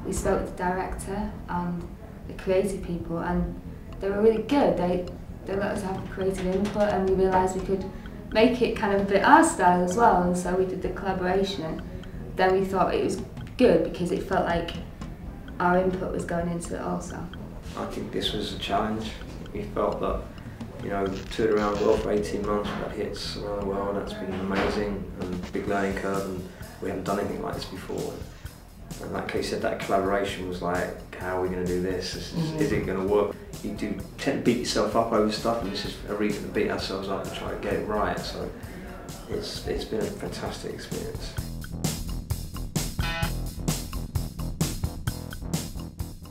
we spoke with the director and the creative people, and they were really good. They let us have creative input, and we realised we could make it kind of a bit our style as well, and so we did the collaboration, and then we thought it was good because it felt like our input was going into it also. I think this was a challenge. We felt that, you know, toured around the world for 18 months, we had hits around the world, that's been amazing, and big learning curve, and we haven't done anything like this before. And like Kay said, that collaboration was like, how are we going to do this? Is it going to work? You do tend to beat yourself up over stuff, and this is a reason to beat ourselves up and try to get it right. So it's been a fantastic experience.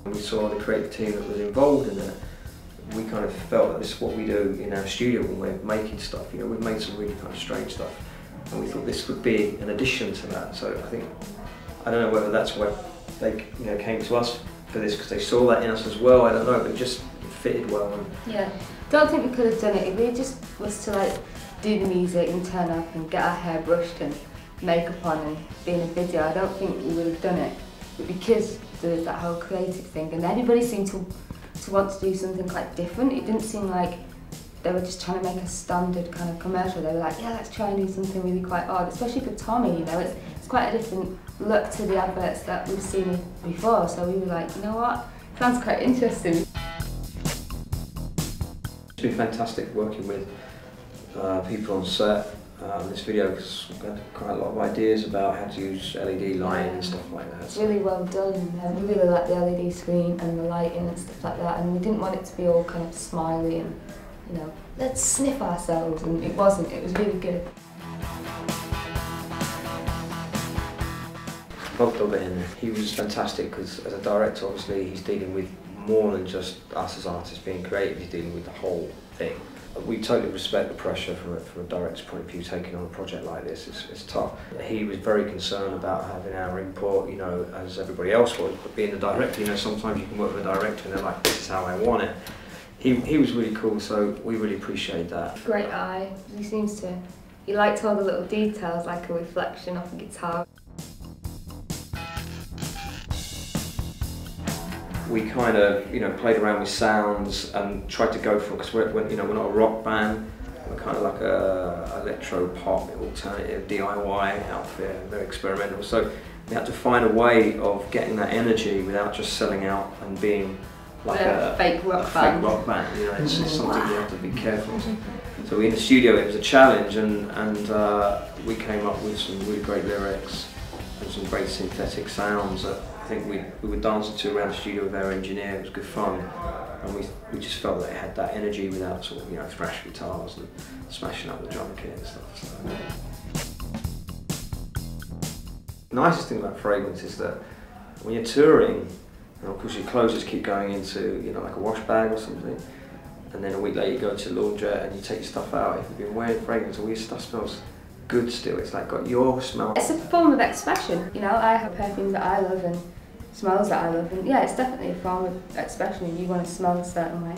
When we saw the creative team that was involved in it, we kind of felt that this is what we do in our studio when we're making stuff. You know, we've made some really kind of strange stuff, and we thought this would be an addition to that. So I don't know whether that's why they came to us for this, because they saw that in us as well. I don't know, but it just fitted well. Yeah, don't think we could have done it. If we just was to like do the music and turn up and get our hair brushed and makeup on and be in a video, I don't think we would have done it. But because there was that whole creative thing, and everybody seemed to want to do something quite different. It didn't seem like they were just trying to make a standard kind of commercial. They were like, yeah, let's try and do something really quite odd, especially for Tommy, you know, it's quite a different look to the adverts that we've seen before, so we were like, you know what, sounds quite interesting. It's been fantastic working with people on set. This video has got quite a lot of ideas about how to use LED lighting and stuff like that. It's really well done, and we really like the LED screen and the lighting and stuff like that, and we didn't want it to be all kind of smiley and, you know, let's sniff ourselves, and it wasn't, it was really good. Bob Dobbin, he was fantastic because as a director, obviously, he's dealing with more than just us as artists being creative, he's dealing with the whole thing. We totally respect the pressure from a director's point of view, taking on a project like this. It's tough. He was very concerned about having our input, you know, as everybody else was, but being the director, you know, sometimes you can work with a director and they're like, this is how I want it. He was really cool, so we really appreciate that. Great eye. He liked all the little details, like a reflection off a guitar. We kind of, you know, played around with sounds and tried to go for, because we're not a rock band, we're kind of like a electro pop alternative DIY outfit, very experimental. So we had to find a way of getting that energy without just selling out and being like a fake rock band. You know, it's something you have to be careful. So in the studio it was a challenge, and we came up with some really great lyrics and some great synthetic sounds that I think we were dancing to around the studio with our engineer. It was good fun, and we just felt that it had that energy without sort of, you know, thrash guitars and smashing up the drum kit and stuff. So. The nicest thing about fragrance is that when you're touring, and of course your clothes just keep going into, you know, like a wash bag or something, and then a week later you go to the laundrette and you take your stuff out. If you've been wearing fragrance, all your stuff smells good still. It's like got your smell. It's a form of expression, you know. I have perfumes that I love and smells that I love, and yeah, it's definitely a form of expression, and you want to smell a certain way.